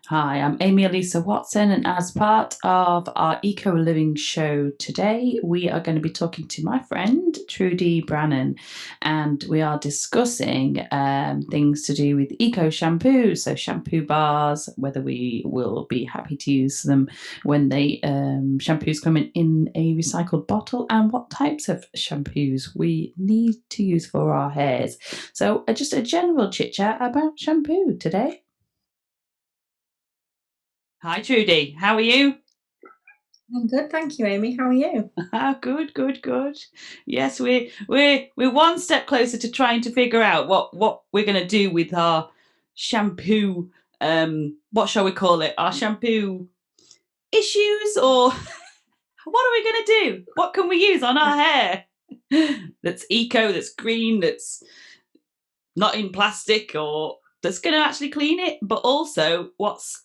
Hi, I'm Amie Alissa Watson, and as part of our Eco Living show today, we are going to be talking to my friend Trudi Brannon, and we are discussing things to do with eco shampoo, so shampoo bars, whether we will be happy to use them when the shampoos come in a recycled bottle, and what types of shampoos we need to use for our hairs. So, just a general chit chat about shampoo today. Hi, Trudy. How are you? I'm good, thank you, Amy. How are you? Good, good, good. Yes, we're one step closer to trying to figure out what we're going to do with our shampoo. What shall we call it? Our shampoo issues, or what are we going to do? What can we use on our hair that's eco, that's green, that's not in plastic, or that's going to actually clean it, but also what's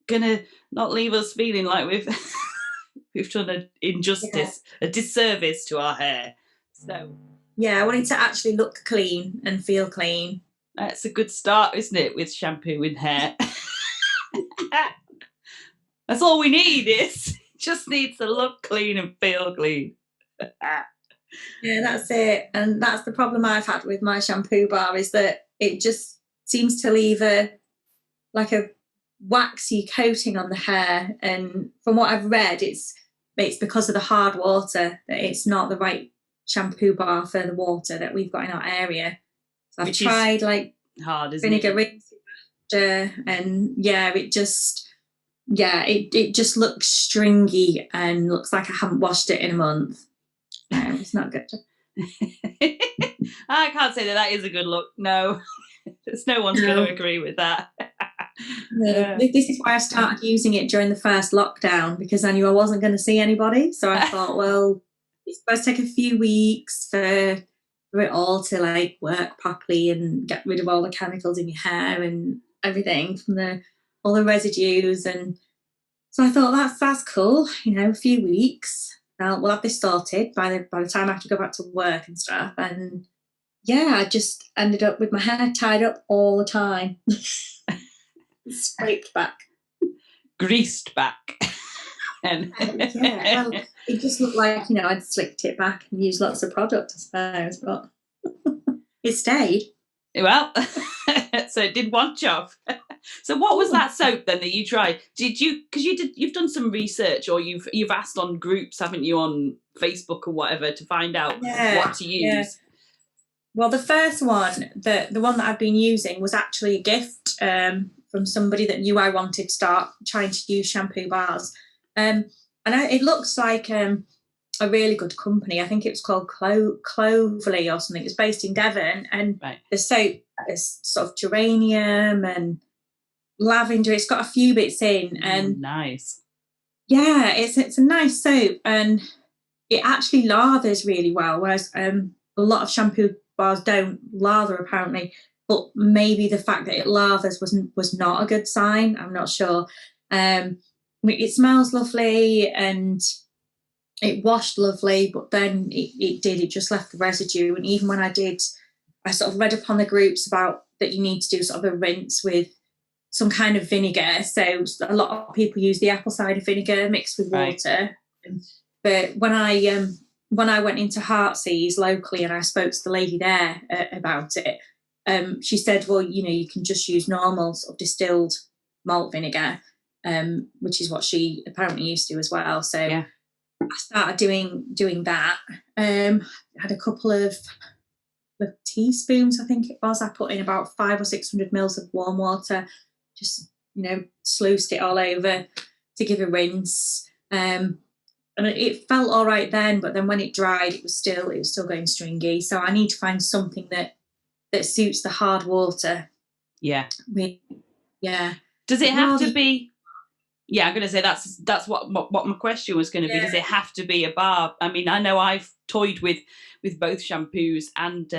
going to not leave us feeling like we've done an Yeah. injustice, a disservice to our hair. So Yeah, I want it to actually look clean and feel clean. that's a good start, isn't it, with shampoo and hair? That's all we need is just needs to look clean and feel clean. Yeah, that's it. And that's the problem I've had with my shampoo bar is that it just seems to leave a waxy coating on the hair. And from what I've read, it's because of the hard water that it's not the right shampoo bar for the water that we've got in our area. So I've Which is tried like hard, isn't vinegar it? rinse and it just looks stringy and looks like I haven't washed it in a month. No, it's not good. I can't say that is a good look. No, there's no one's going to No, agree with that. no. This is why I started using it during the first lockdown because I knew I wasn't going to see anybody. So I thought, well, it's supposed to take a few weeks for it all to like work properly and get rid of all the chemicals in your hair and everything from the all the residues. And so I thought that's cool. A few weeks. We'll have this sorted by the time I have to go back to work and stuff. And yeah, I just ended up with my hair tied up all the time, scraped back. Greased back. and Yeah, well, it just looked like I'd slicked it back and used lots of product, I suppose, but it stayed. Well, so it did one job. So what was that soap then that you tried? Did you, because you've done some research, or you've asked on groups, haven't you, on Facebook or whatever, to find out Yeah, what to yeah. use? Well, the first one, the one that I've been using, was actually a gift from somebody that knew I wanted to start trying to use shampoo bars. It looks like a really good company. I think it was called Cloverly or something. It's based in Devon, and Right. the soap is sort of geranium and lavender. It's got a few bits in, and Nice. yeah, it's a nice soap, and it actually lathers really well. Whereas a lot of shampoo bars don't lather apparently, but maybe the fact that it lathers was not a good sign. I'm not sure. It smells lovely and it washed lovely, but then it just left the residue. And even when I sort of read up on the groups about that you need to do sort of a rinse with some kind of vinegar. So a lot of people use the apple cider vinegar mixed with Right. water. But when I went into Heartsease locally and I spoke to the lady there about it, she said, well, you can just use normal sort of distilled malt vinegar, which is what she apparently used to as well. So Yeah. I started doing that. I had a couple of teaspoons, I think it was. I put in about 500 or 600 mils of warm water, just sluiced it all over to give a rinse. And it felt all right then, but then when it dried, it was still going stringy. So I need to find something that suits the hard water. Yeah. Yeah. Does it But have all to the be? Yeah, I'm going to say that's what my question was going to be. yeah, Does it have to be a bar? I mean, I know I've toyed with both shampoos and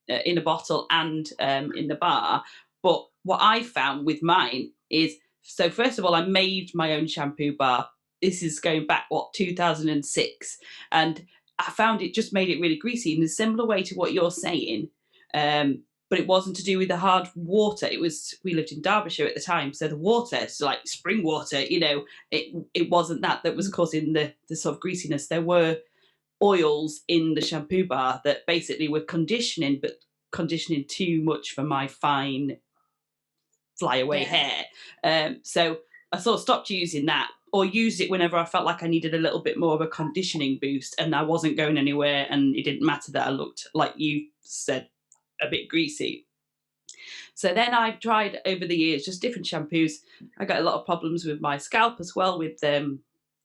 in a bottle and in the bar, but what I found with mine is, so first of all, I made my own shampoo bar. This is going back 2006, and I found it just made it really greasy in a similar way to what you're saying. but it wasn't to do with the hard water. We lived in Derbyshire at the time, so the water, so like spring water, it wasn't that was causing the sort of greasiness. There were oils in the shampoo bar that basically were conditioning, but conditioning too much for my fine flyaway hair. So I sort of stopped using that, or used it whenever I felt like I needed a little bit more of a conditioning boost and I wasn't going anywhere, and it didn't matter that I looked, like you said, a bit greasy. So then I've tried over the years just different shampoos. I got a lot of problems with my scalp as well, with eczema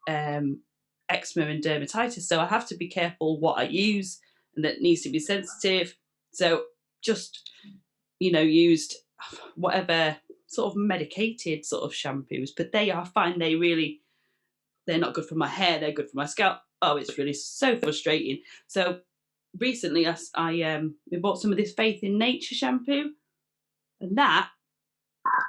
and dermatitis. So I have to be careful what I use, and that needs to be sensitive. So just, used whatever sort of medicated sort of shampoos, but they are fine. They're not good for my hair. They're good for my scalp. Oh, it's really so frustrating. So recently we bought some of this Faith in Nature shampoo, and that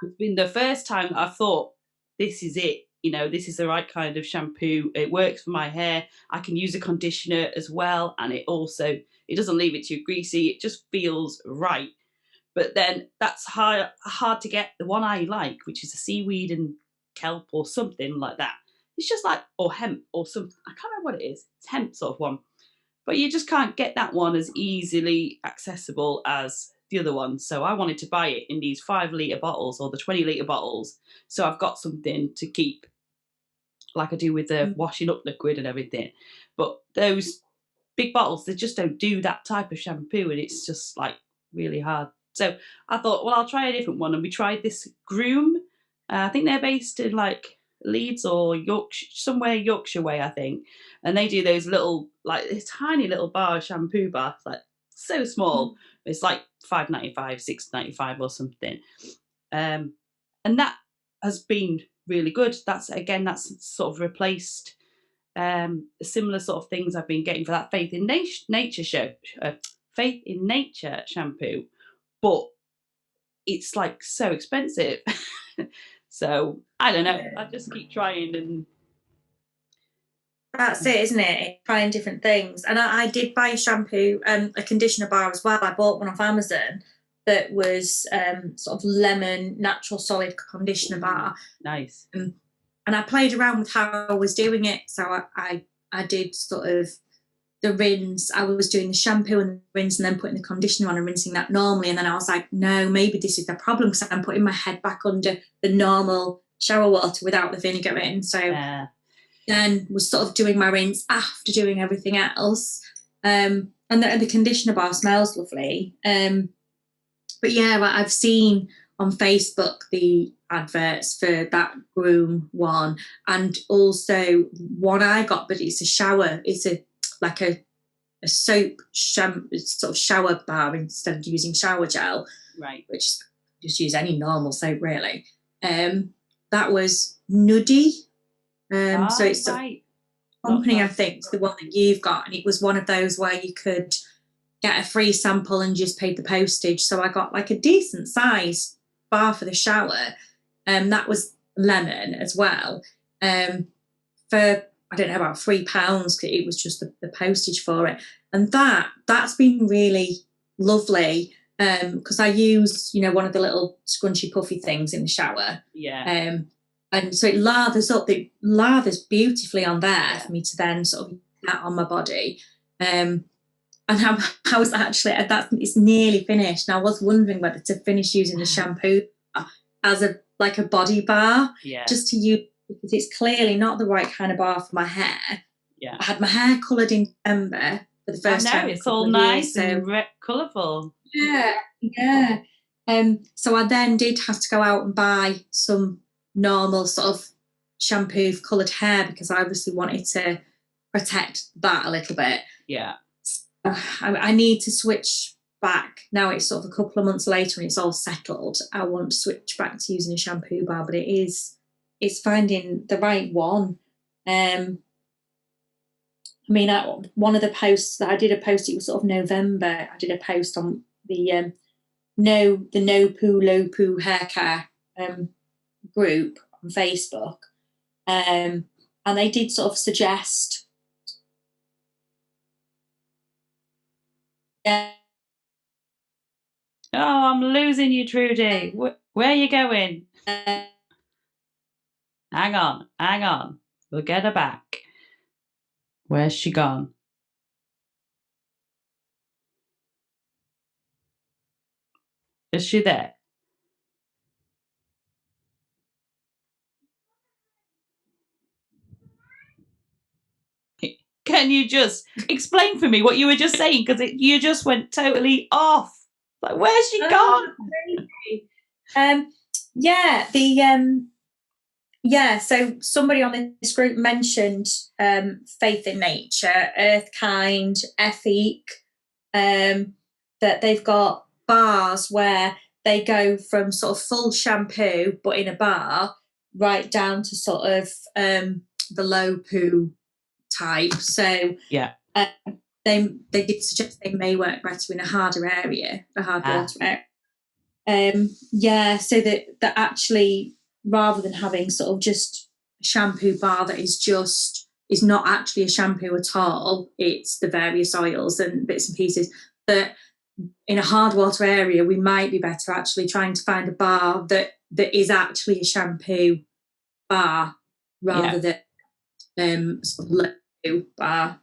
has been the first time that I've thought, this is it. This is the right kind of shampoo. It works for my hair. I can use a conditioner as well, and it doesn't leave it too greasy. It just feels right. But then that's hard to get the one I like, which is a seaweed and kelp or something like that. It's just like, or hemp or something. I can't remember what it is. It's hemp sort of one. But you just can't get that one as easily accessible as the other one. So I wanted to buy it in these 5-litre bottles or the 20-litre bottles. So I've got something to keep, like I do with the washing up liquid and everything. But those big bottles, they just don't do that type of shampoo, and it's just like really hard. So I thought, well, I'll try a different one. And we tried this Groom. I think they're based in like Leeds or Yorkshire, somewhere Yorkshire way, I think. And they do those little, like this tiny little bar shampoo bar, like so small. It's like £5.95, £6.95 or something. And that has been really good. That's sort of replaced similar sort of things I've been getting for that Faith in Nature shampoo, but it's like so expensive. So I don't know. I just keep trying, and that's it, isn't it? Trying different things. And I did buy a shampoo, a conditioner bar as well. I bought one off Amazon that was sort of lemon natural solid conditioner bar. Nice. And I played around with how I was doing it. So I did sort of the rinse. I was doing the shampoo and the rinse, and then putting the conditioner on and rinsing that normally. And then I was like, no, maybe this is the problem, because I'm putting my head back under the normal shower water without the vinegar in. So then was sort of doing my rinse after doing everything else. And the conditioner bar smells lovely. But yeah, I've seen on Facebook the adverts for that Groom one, and also one I got, but it's a shower. It's like a soap sort of shower bar instead of using shower gel, right? Which just use any normal soap really. That was Nudie. So it's right. A company, I think, the one that you've got, and it was one of those where you could get a free sample and just paid the postage. So I got like a decent size bar for the shower. That was lemon as well. For I don't know, about £3. It was just the postage for it, and that's been really lovely. Because I use one of the little scrunchy puffy things in the shower. Yeah. And so it lathers up. It lathers beautifully on there for me to then sort of use that on my body. And how was actually it's nearly finished. And I was wondering whether to finish using the shampoo as a body bar, just to use, because it's clearly not the right kind of bar for my hair. Yeah, I had my hair coloured in December for the first time. It's all nice and colourful. Yeah. So I then did have to go out and buy some normal sort of shampoo for coloured hair, because I obviously wanted to protect that a little bit. Yeah. I need to switch back now. It's sort of a couple of months later and it's all settled. I want to switch back to using a shampoo bar, but it's finding the right one. One of the posts that I did, it was sort of November. I did a post on the no poo low poo hair care group on Facebook, and they did sort of suggest Oh, I'm losing you, Trudi. Where are you going? Hang on. We'll get her back. Where's she gone? Is she there? Can you just explain for me what you were just saying? Because you just went totally off. Like, where's she gone? So somebody on this group mentioned Faith in Nature, Earth Kind, Ethique, that they've got bars where they go from sort of full shampoo, but in a bar, right down to sort of the low poo type. So yeah, they did suggest they may work better in a harder area, a hard water area. So that actually, rather than having sort of just a shampoo bar that is not actually a shampoo at all, it's the various oils and bits and pieces, that in a hard water area we might be better actually trying to find a bar that is actually a shampoo bar rather than sort of low bar.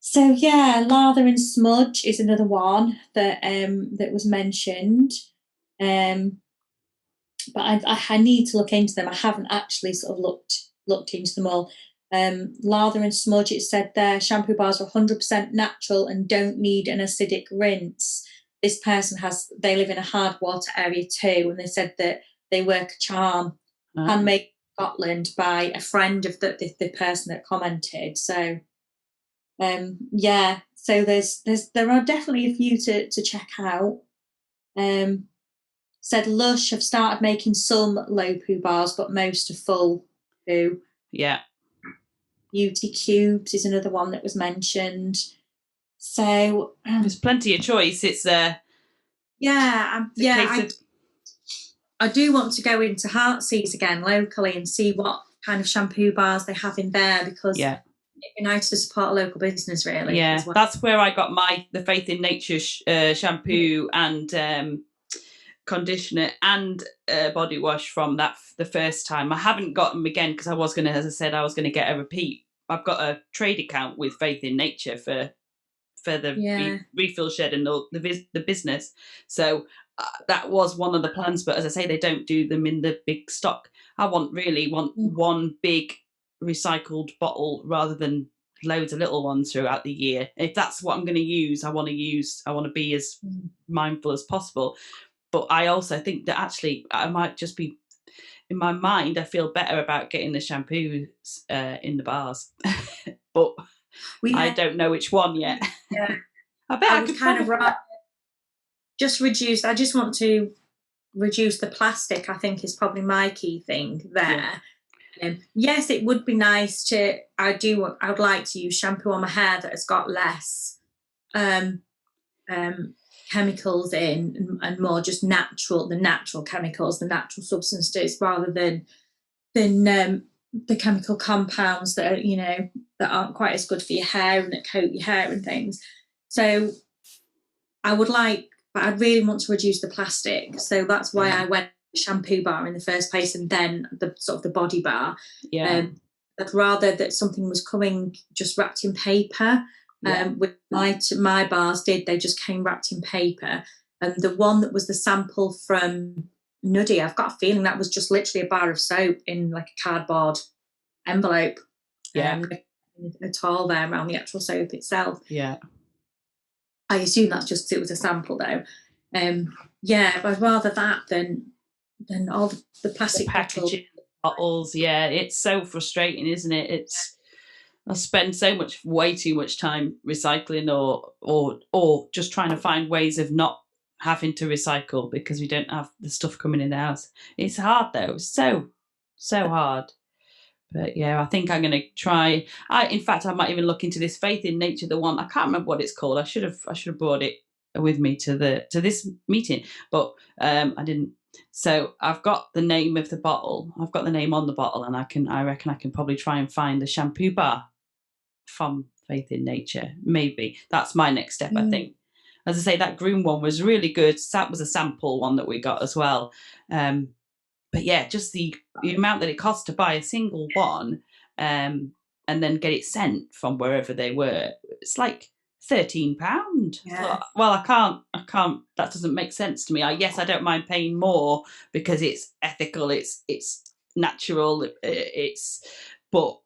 So yeah, lather and smudge is another one that was mentioned. But I need to look into them. I haven't actually sort of looked into them all. Lather and smudge, it said there, shampoo bars are 100% natural and don't need an acidic rinse. This person they live in a hard water area too, and they said that they work a charm, handmade in Scotland by a friend of the person that commented. So so there are definitely a few to check out. Said Lush have started making some low poo bars, but most are full poo. Yeah. Beauty Cubes is another one that was mentioned. So there's plenty of choice. It's I do want to go into Heartsease again locally and see what kind of shampoo bars they have in there, because it'd be nice to support a local business, really. Yeah, that's where I got the Faith in Nature shampoo and conditioner and body wash from the first time. I haven't got them again because I was going to get a repeat. I've got a trade account with Faith in Nature for the refill shed and the business. So that was one of the plans. But as I say, they don't do them in the big stock. I want one big recycled bottle rather than loads of little ones throughout the year. If that's what I'm going to use, I want to be as mindful as possible. But I also think that actually I might just be, in my mind, I feel better about getting the shampoos in the bars. But I don't know which one yet. Yeah. I bet I could kind of just reduce. I just want to reduce the plastic, I think, is probably my key thing there. Yes, it would be nice to. I would like to use shampoo on my hair that has got less chemicals in and more just natural chemicals, the natural substances, rather than the chemical compounds that are, that aren't quite as good for your hair and that coat your hair and things. So but I really want to reduce the plastic. So that's why I went shampoo bar in the first place, and then the sort of the body bar. I'd rather that something was coming just wrapped in paper. With my bars they just came wrapped in paper, and the one that was the sample from Nudie, I've got a feeling that was just literally a bar of soap in like a cardboard envelope. At all there around the actual soap itself. I assume that's just because it was a sample though. But I'd rather that than all the plastic packaging bottles. Yeah, it's so frustrating, isn't it? I spend way too much time recycling or just trying to find ways of not having to recycle because we don't have the stuff coming in the house. It's hard though, so hard. But yeah, I think I'm going to try. In fact, I might even look into this Faith in Nature. The one I can't remember what it's called. I should have brought it with me to this meeting, but I didn't. So I've got the name of the bottle. I've got the name on the bottle, and I reckon I can probably try and find the shampoo bar from Faith in Nature. Maybe that's my next step. I think as I say, that green one was really good. That was a sample one that we got as well. But yeah, just the amount that it cost to buy a single one, and then get it sent from wherever they were, it's like £13. Yeah. Well, I can't. That doesn't make sense to me. Yes, I don't mind paying more because it's ethical. It's natural. But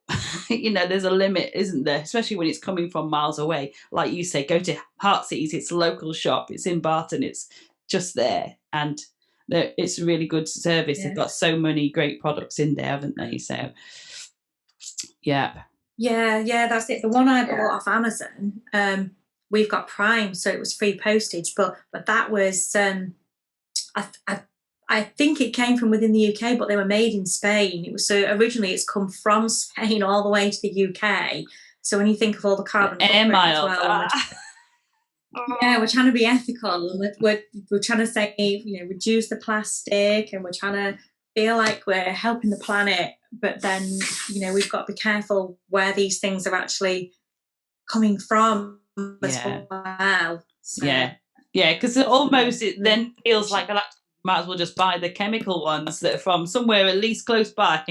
there's a limit, isn't there? Especially when it's coming from miles away. Like you say, go to Heartsease. It's a local shop. It's in Barton. It's just there, and it's a really good service. They've got so many great products in there, haven't they? So, yeah. Yeah, that's it. The one I bought off Amazon, we've got Prime, so it was free postage. But that was, I think it came from within the UK, but they were made in Spain. It was originally it's come from Spain all the way to the UK. So when you think of all the carbon air miles, as well, we're trying to be ethical. We're trying to say, reduce the plastic, and we're trying to feel like we're helping the planet. But then, we've got to be careful where these things are actually coming from as well. So, yeah, because almost it then feels like I might as well just buy the chemical ones that are from somewhere at least close by.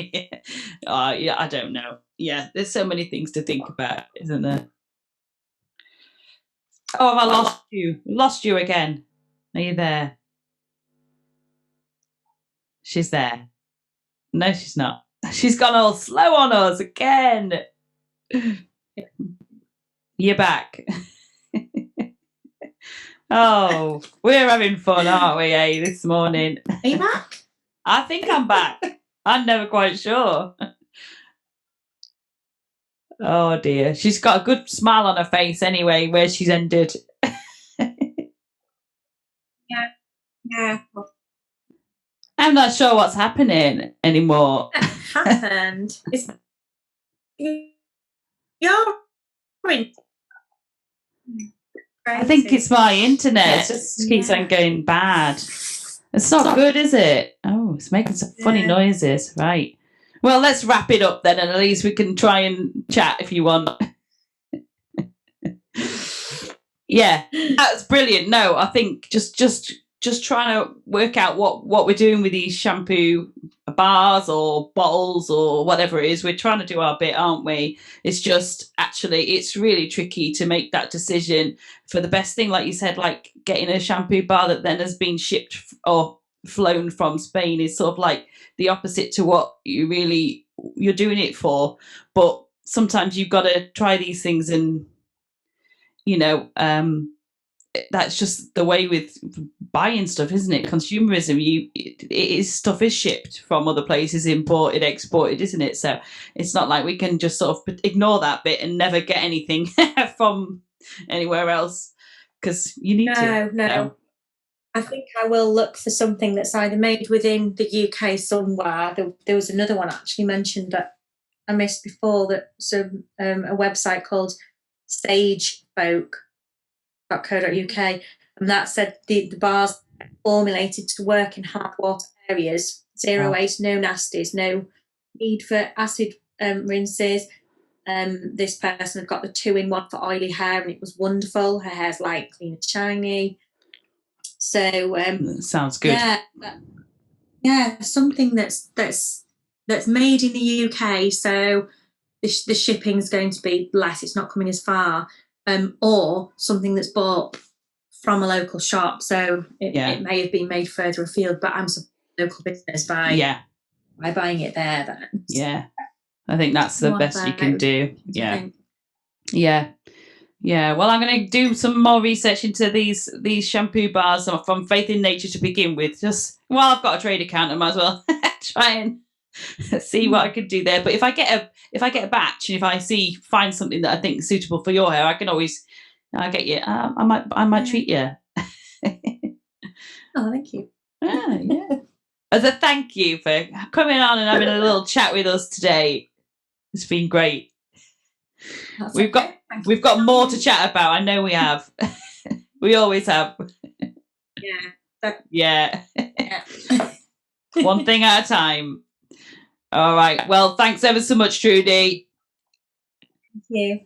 I don't know. Yeah, there's so many things to think about, isn't there? Oh, have I lost you? Lost you again. Are you there? She's there. No, she's not. She's gone all slow on us again. You're back. Oh, we're having fun, aren't we, this morning? Are you back? I think I'm back. I'm never quite sure. Oh dear. She's got a good smile on her face anyway, where she's ended. Yeah. I'm not sure what's happening anymore. What happened? I think it's my internet. It just keeps on going bad. It's not good, is it? Oh, it's making some funny noises. Right. Well, let's wrap it up then, and at least we can try and chat if you want. Yeah, that's brilliant. No, I think just trying to work out what we're doing with these shampoo bars or bottles or whatever it is. We're trying to do our bit, aren't we? It's just it's really tricky to make that decision for the best thing, like you said, like getting a shampoo bar that then has been shipped or flown from Spain is sort of like the opposite to what you're doing it for. But sometimes you've got to try these things, and that's just the way with buying stuff, isn't it? Consumerism, stuff is shipped from other places, imported, exported, isn't it? So it's not like we can just sort of ignore that bit and never get anything from anywhere else, because you need to. No. I think I will look for something that's either made within the UK somewhere. There was another one actually mentioned that I missed before, that's a website called sagefolk.co.uk, and that said the bars formulated to work in hard water areas, zero waste, no nasties, no need for acid rinses. This person had got the 2-in-1 for oily hair, and it was wonderful. Her hair's light, clean and shiny. So sounds good. Yeah, something that's made in the UK, so the shipping's going to be less. It's not coming as far, or something that's bought from a local shop. So it may have been made further afield, but I'm supporting local business by buying it there. Then I think that's the best you can do. Yeah, well, I'm going to do some more research into these shampoo bars from Faith in Nature to begin with. I've got a trade account, I might as well try and see what I can do there. But if I get a batch, and if I find something that I think is suitable for your hair, I can always get you. I might treat you. Oh, thank you. Yeah. As a thank you for coming on and having a little chat with us today. It's been great. We've got more to chat about. I know we have. We always have. Yeah. One thing at a time. All right. Well, thanks ever so much, Trudi. Thank you.